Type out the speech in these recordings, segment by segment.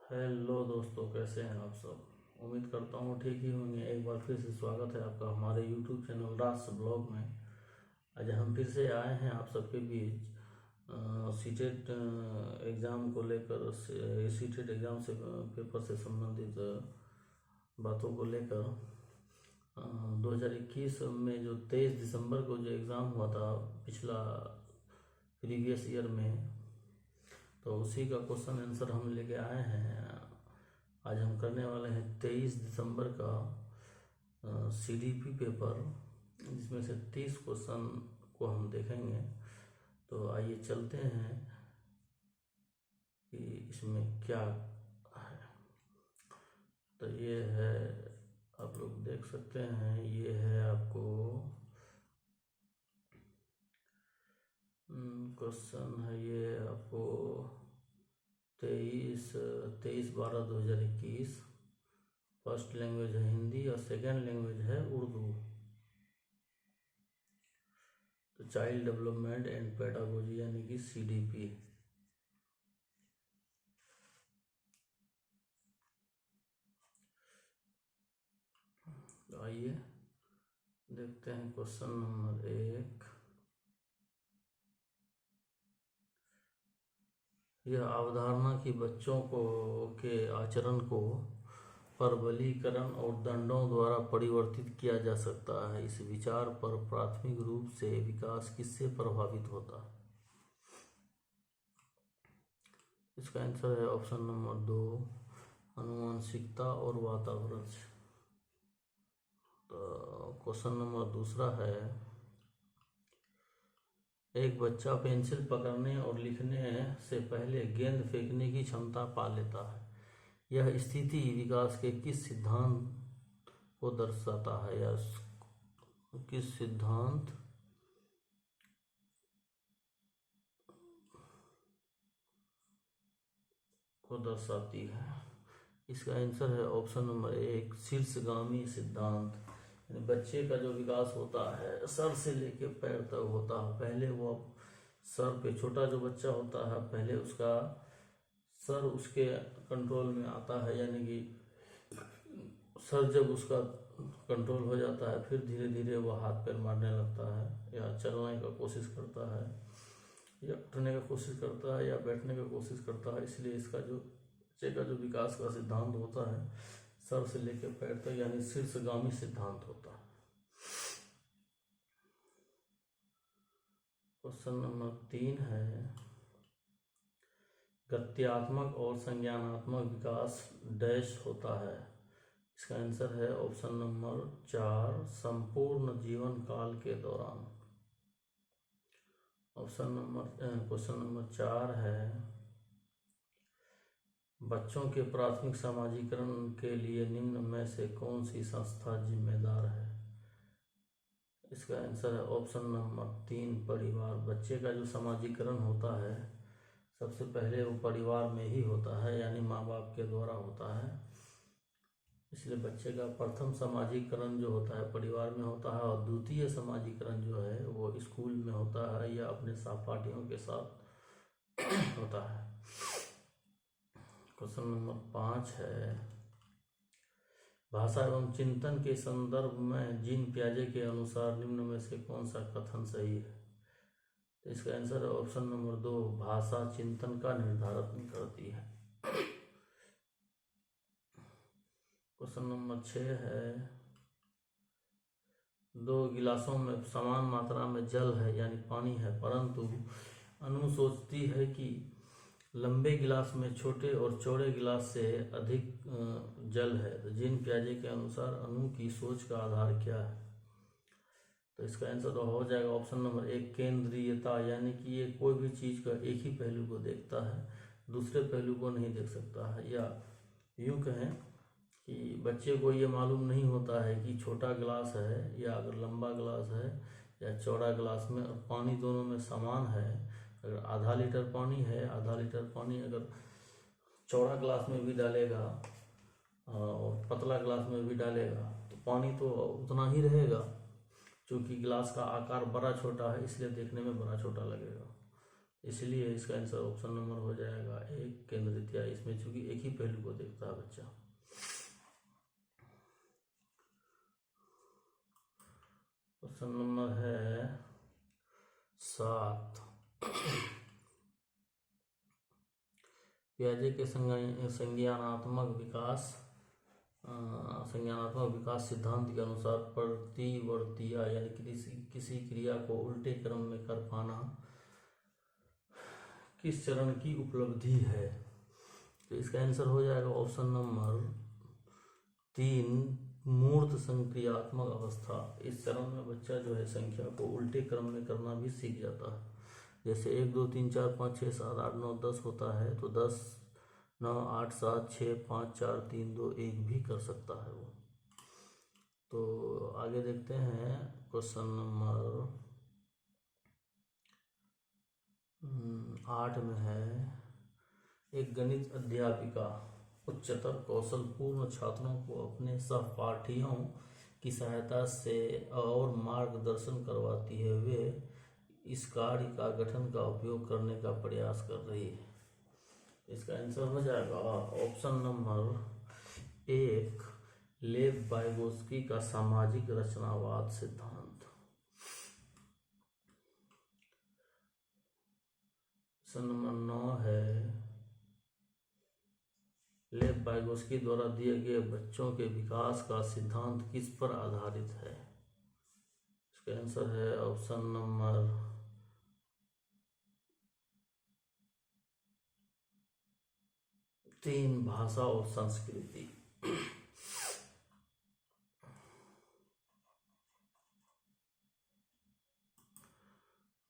Hello दोस्तों, कैसे हैं आप सब। उम्मीद करता हूँ ठीक ही होंगे। एक बार फिर से स्वागत है आपका हमारे यूट्यूब चैनल राज ब्लॉग में। आज हम फिर से आए हैं आप सबके बीच सीटेट एग्ज़ाम को लेकर, सीटेट एग्ज़ाम से पेपर से संबंधित बातों को लेकर। 2021 में जो 23 दिसंबर को जो एग्ज़ाम हुआ था पिछला प्रीवियस ईयर में, तो उसी का क्वेश्चन आंसर हम लेके आए हैं। आज हम करने वाले हैं 23 दिसंबर का सीडीपी पेपर, जिसमें से 30 क्वेश्चन को हम देखेंगे। तो आइए चलते हैं कि इसमें क्या है। तो ये है, आप लोग देख सकते हैं, ये है आपको क्वेश्चन है। ये आपको 23/12/2021। फर्स्ट लैंग्वेज है हिंदी और सेकेंड लैंग्वेज है उर्दू। तो चाइल्ड डेवलपमेंट एंड पेडागोजी यानी कि सीडीपी। तो आइए देखते हैं क्वेश्चन नंबर 1। यह अवधारणा कि बच्चों को के आचरण को परबलीकरण और दंडों द्वारा परिवर्तित किया जा सकता है, इस विचार पर प्राथमिक रूप से विकास किससे प्रभावित होता है। इसका आंसर है ऑप्शन नंबर 2, आनुवंशिकता और वातावरण से। तो क्वेश्चन नंबर दूसरा है, एक बच्चा पेंसिल पकड़ने और लिखने से पहले गेंद फेंकने की क्षमता पा लेता है। यह स्थिति विकास के किस सिद्धांत को दर्शाता है, या किस सिद्धांत को दर्शाती है। इसका आंसर है ऑप्शन नंबर 1, शीर्षगामी सिद्धांत। बच्चे का जो विकास होता है सर से लेके पैर तक होता है। पहले वो सर पे, छोटा जो बच्चा होता है पहले उसका सर उसके कंट्रोल में आता है, यानी कि सर जब उसका कंट्रोल हो जाता है फिर धीरे धीरे वो हाथ पैर मारने लगता है, या चलने का कोशिश करता है, या उठने का कोशिश करता है, या बैठने का कोशिश करता है। इसलिए इसका जो बच्चे का जो विकास का सिद्धांत होता है सर से लेकर पैर तक, यानी शीर्षगामी सिद्धांत होता है। क्वेश्चन नंबर 3 है, गत्यात्मक और संज्ञानात्मक विकास डैश होता है। इसका आंसर है ऑप्शन नंबर 4, संपूर्ण जीवन काल के दौरान। क्वेश्चन नंबर 4 है, बच्चों के प्राथमिक समाजीकरण के लिए निम्न में से कौन सी संस्था जिम्मेदार है। इसका आंसर है ऑप्शन नंबर 3, परिवार। बच्चे का जो समाजीकरण होता है सबसे पहले वो परिवार में ही होता है, यानी माँ बाप के द्वारा होता है। इसलिए बच्चे का प्रथम समाजीकरण जो होता है परिवार में होता है, और द्वितीय समाजीकरण जो है वो स्कूल में होता है या अपने सहपाठियों के साथ होता है। क्वेश्चन नंबर 5 है, भाषा एवं चिंतन के संदर्भ में जीन पियाजे के अनुसार निम्न में से कौन सा कथन सही है। तो इसका आंसर है ऑप्शन नंबर 2, भाषा चिंतन का निर्धारण करती है। क्वेश्चन नंबर 6 है, 2 गिलासों में समान मात्रा में जल है यानी पानी है, परंतु अनु सोचती है कि लंबे गिलास में छोटे और चौड़े गिलास से अधिक जल है। तो जीन पियाजे के अनुसार अनु की सोच का आधार क्या है। तो इसका आंसर तो हो जाएगा ऑप्शन नंबर 1, केंद्रीयता, यानी कि ये कोई भी चीज़ का एक ही पहलू को देखता है, दूसरे पहलू को नहीं देख सकता है। या यूँ कहें कि बच्चे को ये मालूम नहीं होता है कि छोटा गिलास है या अगर लंबा गिलास है या चौड़ा गिलास में, और पानी दोनों में समान है। अगर आधा लीटर पानी है, आधा लीटर पानी अगर चौड़ा गिलास में भी डालेगा और पतला गिलास में भी डालेगा तो पानी तो उतना ही रहेगा, क्योंकि गिलास का आकार बड़ा छोटा है इसलिए देखने में बड़ा छोटा लगेगा। इसलिए इसका आंसर ऑप्शन नंबर हो जाएगा एक केंद्रित, या इसमें चूंकि एक ही पहलू को देखता है बच्चा। क्वेश्चन नंबर है 7। पियाजे के संज्ञानात्मक विकास सिद्धांत के अनुसार प्रतिवर्तीय यानी किसी क्रिया को उल्टे क्रम में कर पाना किस चरण की उपलब्धि है? तो इसका आंसर हो जाएगा ऑप्शन नंबर 3, मूर्त संक्रियात्मक अवस्था। इस चरण में बच्चा जो है संख्या को उल्टे क्रम में करना भी सीख जाता है। जैसे 1 2 3 4 5 6 7 8 9 10 होता है, तो 10 9 8 7 6 5 4 3 2 1 भी कर सकता है वो। तो आगे देखते हैं क्वेश्चन नंबर 8 में है, एक गणित अध्यापिका उच्चतर कौशलपूर्ण छात्रों को अपने सहपाठियों की सहायता से और मार्गदर्शन करवाती है। वे इस कार्य का गठन का उपयोग करने का प्रयास कर रही है। इसका आंसर हो जाएगा ऑप्शन नंबर 1, लेव वाइगोत्स्की का सामाजिक रचनावाद सिद्धांत। क्वेश्चन नंबर 9 है, लेव वाइगोत्स्की द्वारा दिए गए बच्चों के विकास का सिद्धांत किस पर आधारित है? इसका आंसर है ऑप्शन नंबर 3, भाषा और संस्कृति।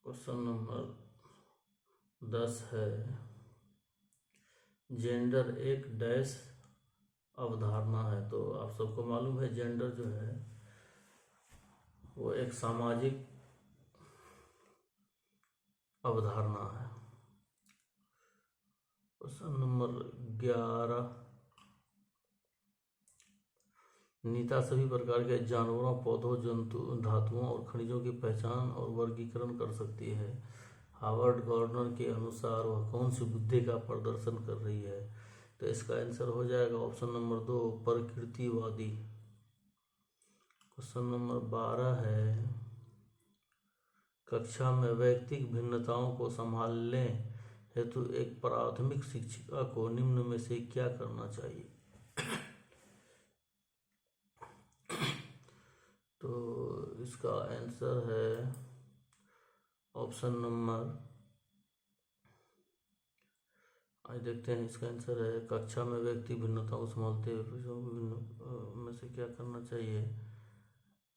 क्वेश्चन नंबर 10 है, जेंडर एक डैश अवधारणा है। तो आप सबको मालूम है जेंडर जो है वो एक सामाजिक अवधारणा है। क्वेश्चन नंबर 11, नीता सभी प्रकार के जानवरों, पौधों, जंतु, धातुओं और खनिजों की पहचान और वर्गीकरण कर सकती है। हार्वर्ड गार्डनर के अनुसार वह कौन सी बुद्धि का प्रदर्शन कर रही है? तो इसका आंसर हो जाएगा ऑप्शन नंबर 2, प्रकृतिवादी। क्वेश्चन नंबर 12 है, कक्षा में वैयक्तिक भिन्नताओं को संभालने हेतु एक प्राथमिक शिक्षिका को निम्न में से क्या करना चाहिए? तो इसका आंसर है ऑप्शन नंबर, आज देखते हैं इसका आंसर है, कक्षा में व्यक्ति भिन्नताओं को संभालते हुए में से क्या करना चाहिए?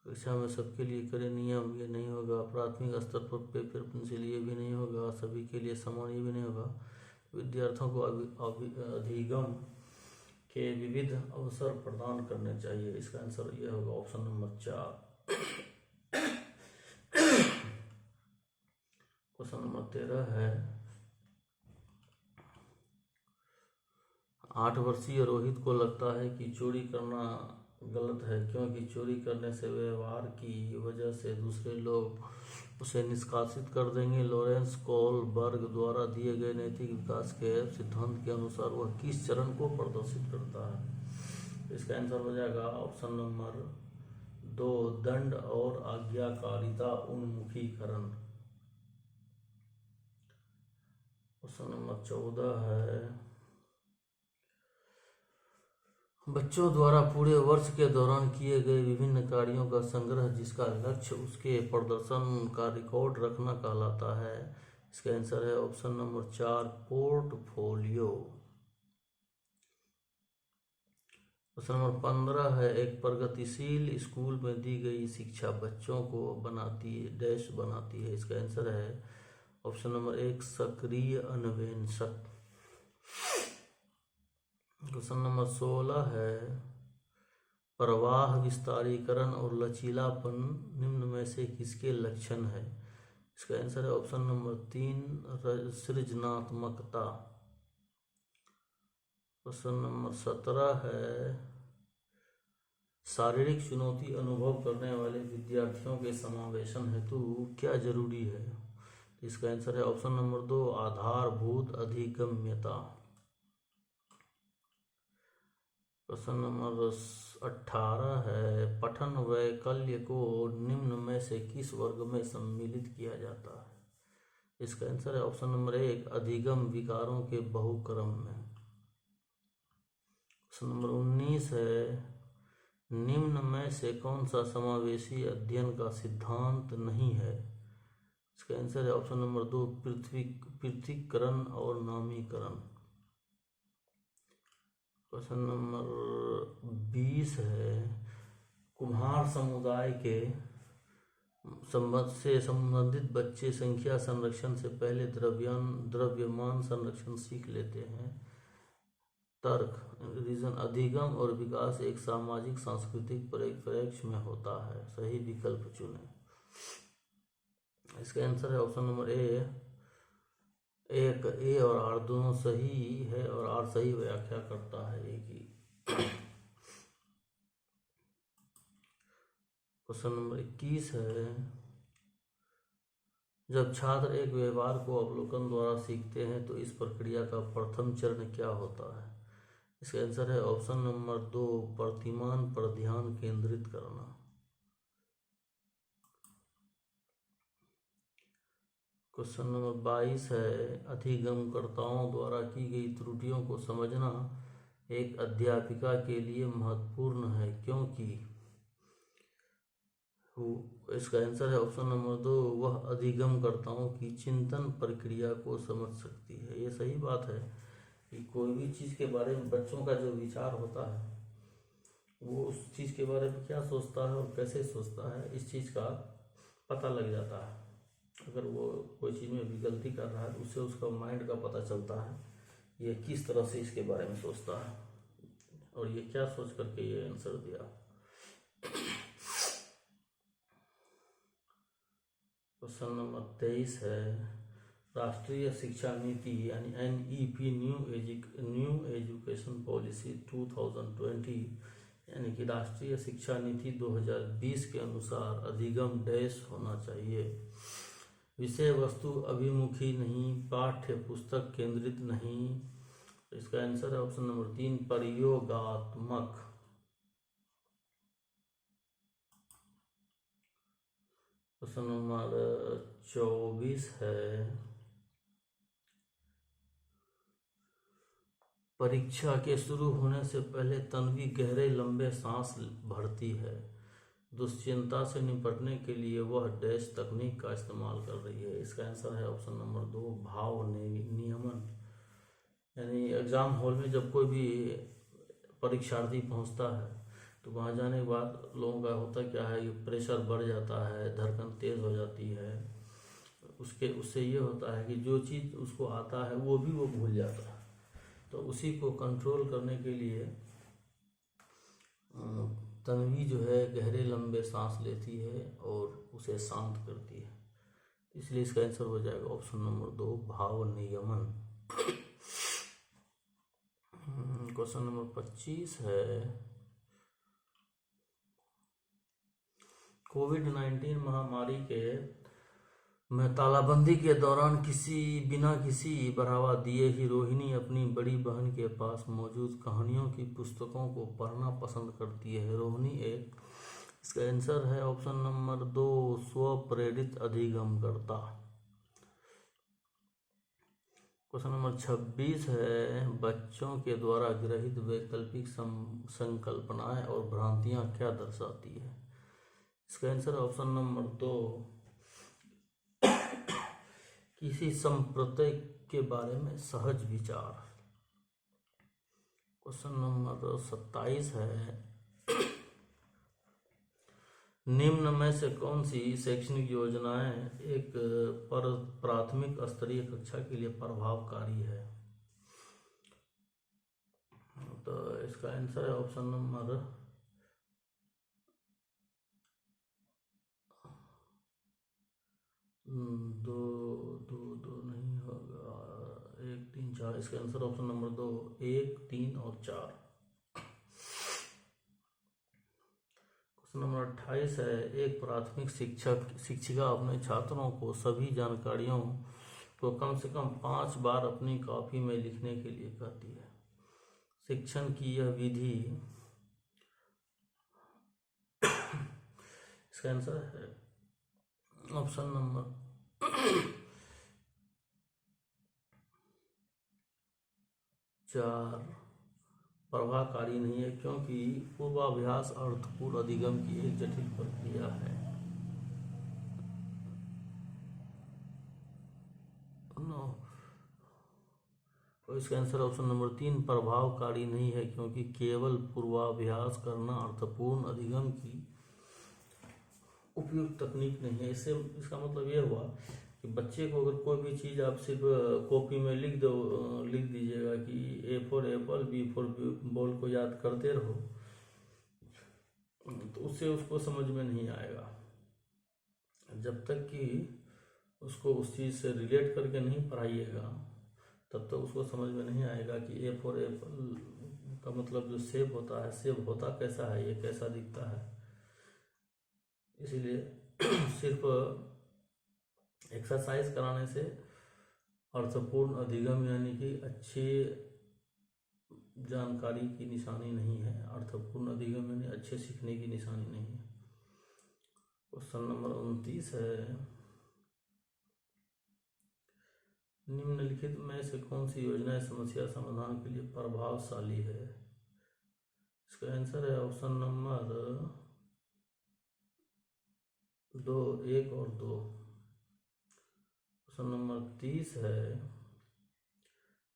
कक्षा में सबके लिए करे नियम, ये नहीं होगा। प्राथमिक स्तर पर पेपर पेंसिल, ये भी नहीं होगा। सभी के लिए समान, ये भी नहीं होगा। विद्यार्थियों को अधिगम के विविध अवसर प्रदान करने चाहिए। इसका आंसर यह होगा ऑप्शन नंबर 4। क्वेश्चन नंबर 13 है, 8 वर्षीय रोहित को लगता है कि चोरी करना गलत है, क्योंकि चोरी करने से व्यवहार की वजह से दूसरे लोग उसे निष्कासित कर देंगे। लॉरेंस कोहलबर्ग द्वारा दिए गए नैतिक विकास के सिद्धांत के अनुसार वह किस चरण को प्रदर्शित करता है? इसका आंसर हो जाएगा ऑप्शन नंबर 2, दंड और आज्ञाकारिता उन्मुखीकरण। क्वेश्चन नंबर 14 है, बच्चों द्वारा पूरे वर्ष के दौरान किए गए विभिन्न कार्यों का संग्रह जिसका लक्ष्य उसके प्रदर्शन का रिकॉर्ड रखना कहलाता है। इसका आंसर है option number 4, portfolio. Question number 15 है, एक प्रगतिशील स्कूल में दी गई शिक्षा बच्चों को बनाती है। इसका आंसर है ऑप्शन नंबर 1, सक्रिय अन्वेषक। क्वेश्चन नंबर 16 है, प्रवाह, विस्तारीकरण और लचीलापन निम्न में से किसके लक्षण है? इसका आंसर है ऑप्शन नंबर 3, सृजनात्मकता। क्वेश्चन नंबर 17 है, शारीरिक चुनौती अनुभव करने वाले विद्यार्थियों के समावेशन हेतु क्या जरूरी है? इसका आंसर है ऑप्शन नंबर 2 आधारभूत अधिगम्यता। क्वेश्चन नंबर 18 है पठन वैकल्य को निम्न में से किस वर्ग में सम्मिलित किया जाता है? इसका आंसर है ऑप्शन नंबर 1 अधिगम विकारों के बहुक्रम में। क्वेश्चन नंबर 19 है निम्न में से कौन सा समावेशी अध्ययन का सिद्धांत नहीं है? इसका आंसर है ऑप्शन नंबर 2 पृथक्करण और नामीकरण। क्वेश्चन नंबर 20 है कुम्हार समुदाय के संबंधित बच्चे संख्या संरक्षण से पहले द्रव्यमान संरक्षण सीख लेते हैं। तर्क रीजन अधिगम और विकास एक सामाजिक सांस्कृतिक परिप्रेक्ष्य में होता है। सही विकल्प चुनें। इसका आंसर है ऑप्शन नंबर एक ए और आर दोनों सही है और आर सही व्याख्या करता है एक ही। क्वेश्चन नंबर 21 है जब छात्र एक व्यवहार को अवलोकन द्वारा सीखते हैं तो इस प्रक्रिया का प्रथम चरण क्या होता है? इसका आंसर है ऑप्शन नंबर 2 प्रतिमान पर ध्यान केंद्रित करना। क्वेश्चन नंबर 22 है अधिगमकर्ताओं द्वारा की गई त्रुटियों को समझना एक अध्यापिका के लिए महत्वपूर्ण है क्योंकि इसका आंसर है ऑप्शन नंबर 2 वह अधिगमकर्ताओं की चिंतन प्रक्रिया को समझ सकती है। ये सही बात है कि कोई भी चीज़ के बारे में बच्चों का जो विचार होता है वो उस चीज़ के बारे में क्या सोचता है और कैसे सोचता है इस चीज़ का पता लग जाता है। अगर वो कोई चीज़ में भी गलती कर रहा है तो उससे उसका माइंड का पता चलता है ये किस तरह से इसके बारे में सोचता है और ये क्या सोच करके ये आंसर दिया। क्वेश्चन नंबर 23 है राष्ट्रीय शिक्षा नीति यानी NEP न्यू एजुकेशन पॉलिसी 2020 यानी कि राष्ट्रीय शिक्षा नीति 2020 के अनुसार अधिगम डैश होना चाहिए। विषय वस्तु अभिमुखी नहीं, पाठ्य पुस्तक केंद्रित नहीं। इसका आंसर है ऑप्शन नंबर 3 प्रयोगात्मक। क्वेश्चन नंबर 24 है परीक्षा के शुरू होने से पहले तन्वी गहरे लंबे सांस भरती है। दुश्चिंता से निपटने के लिए वह डैश तकनीक का इस्तेमाल कर रही है। इसका आंसर है ऑप्शन नंबर 2 भाव नियमन। यानी एग्जाम हॉल में जब कोई भी परीक्षार्थी पहुंचता है तो वहां जाने के बाद लोगों का होता क्या है प्रेशर बढ़ जाता है, धड़कन तेज हो जाती है। उससे ये होता है कि जो चीज़ उसको आता है वो भी वो भूल जाता है। तो उसी को कंट्रोल करने के लिए तन्वी जो है गहरे लंबे सांस लेती है और उसे शांत करती है। इसलिए इसका आंसर हो जाएगा ऑप्शन नंबर 2 भाव नियमन। क्वेश्चन नंबर 25 है कोविड-19 महामारी के में तालाबंदी के दौरान बिना किसी बढ़ावा दिए ही रोहिणी अपनी बड़ी बहन के पास मौजूद कहानियों की पुस्तकों को पढ़ना पसंद करती है। रोहिणी इसका आंसर है ऑप्शन नंबर 2 स्वप्रेरित अधिगमकर्ता। क्वेश्चन नंबर 26 है बच्चों के द्वारा गृहीत वैकल्पिक संकल्पनाएं और भ्रांतियां क्या दर्शाती है? इसका आंसर ऑप्शन नंबर 2 किसी संप्रदाय के बारे में सहज विचार। क्वेश्चन नंबर 27 है निम्न में से कौन सी शैक्षणिक योजनाएं एक प्राथमिक स्तरीय कक्षा के लिए प्रभावकारी है? तो इसका आंसर है ऑप्शन नंबर 2 नहीं होगा 1 3 4। इसका आंसर ऑप्शन नंबर 2 1 3 और 4। प्रश्न नंबर 28 है, एक प्राथमिक शिक्षिका अपने छात्रों को सभी जानकारियों को कम से कम 5 बार अपनी कॉपी में लिखने के लिए कहती है। शिक्षण की यह विधि, इसका आंसर है ऑप्शन नंबर 4 प्रभावकारी नहीं है, क्योंकि पूर्वाभ्यास अर्थपूर्ण अधिगम की एक जटिल प्रक्रिया है। तो इसका आंसर ऑप्शन नंबर 3 प्रभावकारी नहीं है, क्योंकि केवल पूर्वाभ्यास करना अर्थपूर्ण अधिगम की उपयुक्त तकनीक नहीं है। इससे इसका मतलब यह हुआ कि बच्चे को अगर कोई भी चीज़ आप सिर्फ कॉपी में लिख दीजिएगा कि A for Apple, B for ball को याद करते रहो, तो उससे उसको समझ में नहीं आएगा। जब तक कि उसको उस चीज़ से रिलेट करके नहीं पढ़ाइएगा, तब तक उसको समझ में नहीं आएगा कि A फॉर एप्पल का मतलब जो सेब होता है, सेब होता कैसा है, ये कैसा दिखता है। इसीलिए सिर्फ एक्सरसाइज कराने से अर्थपूर्ण अधिगम यानी कि अच्छी जानकारी की निशानी नहीं है। अर्थपूर्ण अधिगम यानी अच्छे सीखने की निशानी नहीं है। क्वेश्चन नंबर 29 है, निम्नलिखित में से कौन सी योजना समस्या समाधान के लिए प्रभावशाली है? इसका आंसर है ऑप्शन नंबर 2, 1 और 2। क्वेश्चन नंबर 30 है,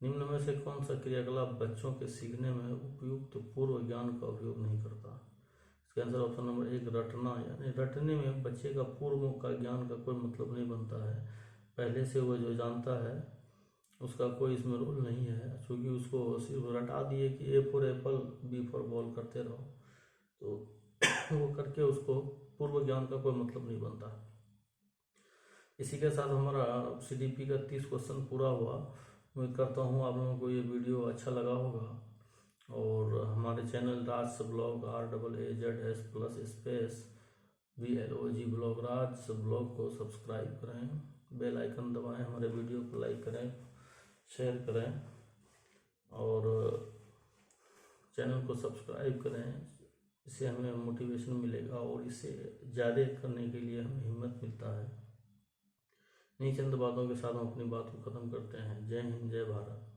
निम्न में से कौन सा क्रियाकलाप बच्चों के सीखने में उपयुक्त पूर्व ज्ञान का उपयोग नहीं करता? इसका आंसर ऑप्शन नंबर 1 रटना, यानी रटने में बच्चे का पूर्व का ज्ञान का कोई मतलब नहीं बनता है। पहले से वो जो जानता है उसका कोई इसमें रोल नहीं है, क्योंकि उसको सिर्फ रटा दिए कि A for Apple, B for ball करते रहो, तो वो करके उसको पूर्व ज्ञान का कोई मतलब नहीं बनता। इसी के साथ हमारा CDP का 30 क्वेश्चन पूरा हुआ। उम्मीद करता हूँ आप लोगों को ये वीडियो अच्छा लगा होगा, और हमारे चैनल राज ब्लॉग RAAZS+VLOG ब्लॉग राज ब्लॉग को सब्सक्राइब करें, बेल आइकन दबाएं, हमारे वीडियो को लाइक करें, शेयर करें और चैनल को सब्सक्राइब करें। इससे हमें मोटिवेशन मिलेगा और इससे ज़्यादा करने के लिए हमें हिम्मत मिलता है। इन्हीं चंद बातों के साथ हम अपनी बात को ख़त्म करते हैं। जय हिंद, जय भारत।